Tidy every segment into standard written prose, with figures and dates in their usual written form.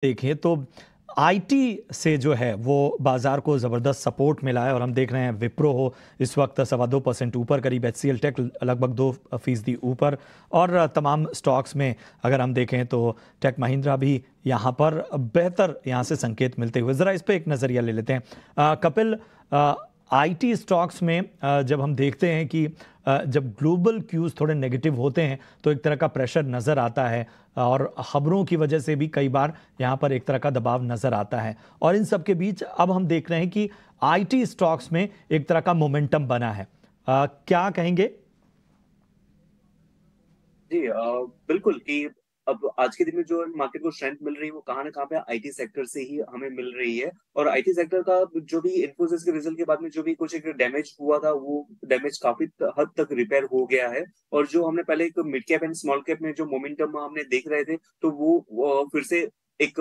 देखें तो आईटी से जो है वो बाजार को ज़बरदस्त सपोर्ट मिला है और हम देख रहे हैं विप्रो हो इस वक्त 2.25% ऊपर, करीब एचसीएल टेक लगभग 2% ऊपर, और तमाम स्टॉक्स में अगर हम देखें तो टेक महिंद्रा भी यहाँ पर बेहतर यहाँ से संकेत मिलते हुए। ज़रा इस पर एक नज़रिया ले लेते हैं। कपिल, आईटी स्टॉक्स में जब हम देखते हैं कि जब ग्लोबल क्यूज थोड़े नेगेटिव होते हैं तो एक तरह का प्रेशर नज़र आता है और खबरों की वजह से भी कई बार यहाँ पर एक तरह का दबाव नज़र आता है, और इन सब के बीच अब हम देख रहे हैं कि आईटी स्टॉक्स में एक तरह का मोमेंटम बना है। क्या कहेंगे? जी बिल्कुल कि अब आज के दिन में जो मार्केट को स्ट्रेंथ मिल रही है वो कहाँ ना कहाँ पे आईटी सेक्टर से ही हमें मिल रही है। और आईटी सेक्टर का जो भी इन्फोसिस के रिजल्ट के बाद में जो भी कुछ एक डैमेज हुआ था वो डैमेज काफी हद तक रिपेयर हो गया है। और जो हमने पहले एक mid cap and small cap में जो मोमेंटम हमने देख रहे थे तो वो फिर से एक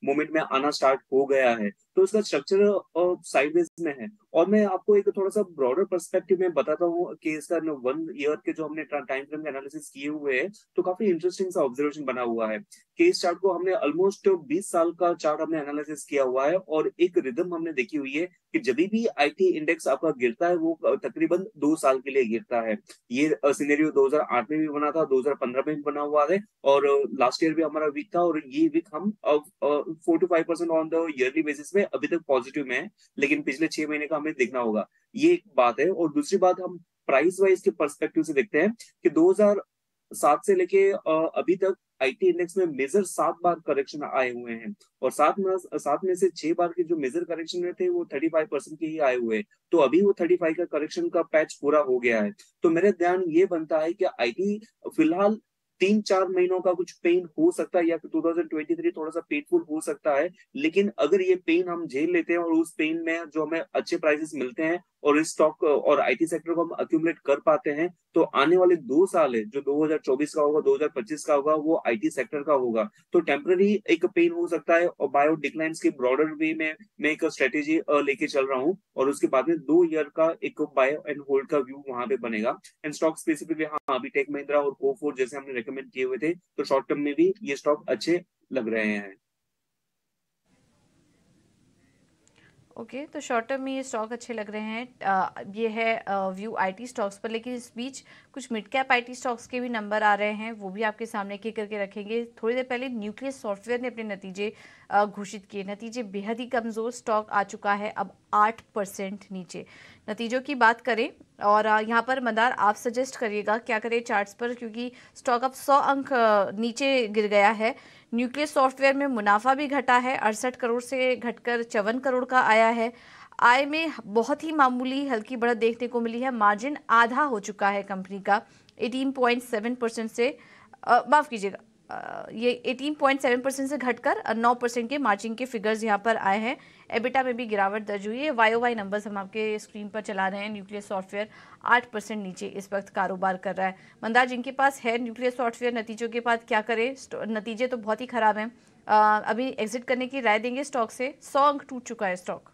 मोमेंट में आना स्टार्ट हो गया है। तो इसका स्ट्रक्चर साइडवेज में है। और मैं आपको एक थोड़ा सा ब्रॉडर पर्सपेक्टिव में बताता हूँ कि इसका 1 ईयर के जो हमने टाइम फ्रेम के एनालिसिस किए हुए हैं तो काफी इंटरेस्टिंग सा ऑब्जर्वेशन बना हुआ है कि इस चार्ट को हमने ऑलमोस्ट 20 साल का चार्ट हमने एनालिसिस किया हुआ है और एक रिदम हमने देखी हुई है कि जब भी आईटी इंडेक्स आपका गिरता है वो तकरीबन 2 साल के लिए गिरता है। ये सिनेरियो 2008 में भी बना था, 2015 में भी बना हुआ है, और लास्ट ईयर भी हमारा वीक था, और ये वीक हम 4 to 5% on the yearly basis में अभी तक पॉजिटिव में है। लेकिन पिछले 6 महीने का हमें देखना होगा, ये एक बात है। और दूसरी बात, हम प्राइस वाइज के पर्सपेक्टिव से देखते हैं कि 2007 से लेके अभी तक आईटी इंडेक्स में मेजर 7 बार करेक्शन आए हुए हैं, और सात में से 6 बार के जो मेजर करेक्शन में थे वो 35% के ही आए हुए हैं। तो अभी वो 35 का करेक्शन का पैच पूरा हो गया है। तो मेरे ध्यान ये बनता है कि आईटी फिलहाल 3-4 महीनों का कुछ पेन हो सकता है, या फिर 2023 थोड़ा सा पेनफुल हो सकता है। लेकिन अगर ये पेन हम झेल लेते हैं और उस पेन में जो हमें अच्छे प्राइसेस मिलते हैं और इस स्टॉक और आईटी सेक्टर को हम अक्यूमुलेट कर पाते हैं तो आने वाले 2 साल है जो 2024 का होगा, 2025 का होगा, वो आईटी सेक्टर का होगा। तो टेम्पररी एक पेन हो सकता है, और बायो डिक्लाइंस के ब्रॉडर वे में मैं एक स्ट्रेटेजी लेके चल रहा हूँ, और उसके बाद में 2 ईयर का एक बाय एंड होल्ड का व्यू वहां पे बनेगा। एंड स्टॉक स्पेसिफिकली हाँ, अभी टेक महिंद्रा और कोफोर जैसे हमने रेकमेंड किए हुए थे, तो शॉर्ट टर्म में भी ये स्टॉक अच्छे लग रहे हैं। ओके तो शॉर्ट टर्म में ये स्टॉक अच्छे लग रहे हैं। ये है व्यू आईटी स्टॉक्स पर, लेकिन इस बीच कुछ मिड कैप आईटी स्टॉक्स के भी नंबर आ रहे हैं, वो भी आपके सामने की करके रखेंगे। थोड़ी देर पहले न्यूक्लियस सॉफ्टवेयर ने अपने नतीजे घोषित किए। नतीजे बेहद ही कमज़ोर, स्टॉक आ चुका है अब 8% नीचे। नतीजों की बात करें और यहाँ पर मंदार आप सजेस्ट करिएगा क्या करें चार्ट्स पर, क्योंकि स्टॉक अब 100 अंक नीचे गिर गया है। न्यूक्लियस सॉफ्टवेयर में मुनाफा भी घटा है, 68 करोड़ से घटकर 54 करोड़ का आया है। आय में बहुत ही मामूली हल्की बढ़त देखने को मिली है। मार्जिन आधा हो चुका है कंपनी का, 18.7% से माफ़ कीजिएगा, ये 18.7% से घटकर 9% के मार्जिन के फिगर्स यहाँ पर आए हैं। एबिटा में भी गिरावट दर्ज हुई है। वाई नंबर्स हम आपके स्क्रीन पर चला रहे हैं। न्यूक्लियस सॉफ्टवेयर 8% नीचे इस वक्त कारोबार कर रहा है। मंदार, जिनके पास है न्यूक्लियस सॉफ्टवेयर, नतीजों के बाद क्या करें? नतीजे तो बहुत ही खराब हैं। अभी एग्जिट करने की राय देंगे स्टॉक से? 100 अंक टूट चुका है स्टॉक।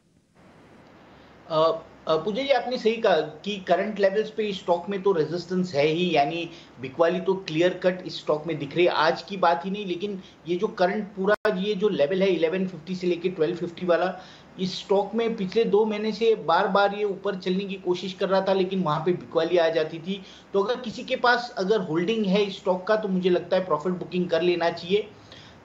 पूजा जी, आपने सही कहा कि करंट लेवल्स पे इस स्टॉक में तो रेजिस्टेंस है ही, यानी बिकवाली तो क्लियर कट इस स्टॉक में दिख रही है। आज की बात ही नहीं, लेकिन ये जो करंट पूरा ये जो लेवल है 1150 से लेके 1250 वाला, इस स्टॉक में पिछले 2 महीने से बार बार ये ऊपर चलने की कोशिश कर रहा था, लेकिन वहां पे बिकवाली आ जाती थी। तो अगर किसी के पास अगर होल्डिंग है इस स्टॉक का तो मुझे लगता है प्रॉफिट बुकिंग कर लेना चाहिए।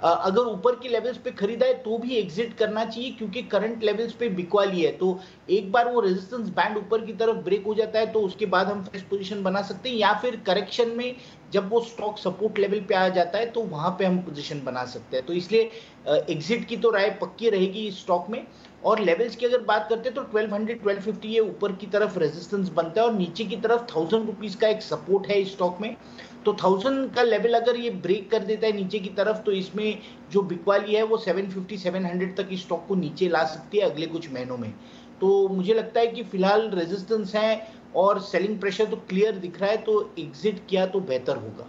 अगर ऊपर के लेवल्स पे खरीदा है तो भी एग्जिट करना चाहिए, क्योंकि करंट लेवल्स पे बिकवाली है। तो एक बार वो रेजिस्टेंस बैंड ऊपर की तरफ ब्रेक हो जाता है तो उसके बाद हम फ्रेश पोजीशन बना सकते हैं, या फिर करेक्शन में जब वो स्टॉक सपोर्ट लेवल पे आ जाता है तो वहां पे हम पोजीशन बना सकते हैं। तो इसलिए एग्जिट की तो राय पक्की रहेगी इस स्टॉक में। और लेवल्स की अगर बात करते हैं तो 1200 1250 ये ऊपर की तरफ रेजिस्टेंस बनता है, और नीचे की तरफ 1000 रुपीज का एक सपोर्ट है इस स्टॉक में। तो 1000 का लेवल अगर ये ब्रेक कर देता है नीचे की तरफ तो इसमें जो बिकवाली है वो 750 700 तक इस स्टॉक को नीचे ला सकती है अगले कुछ महीनों में। तो मुझे लगता है कि फिलहाल रेजिस्टेंस है और सेलिंग प्रेशर तो क्लियर दिख रहा है, तो एग्जिट किया तो बेहतर होगा।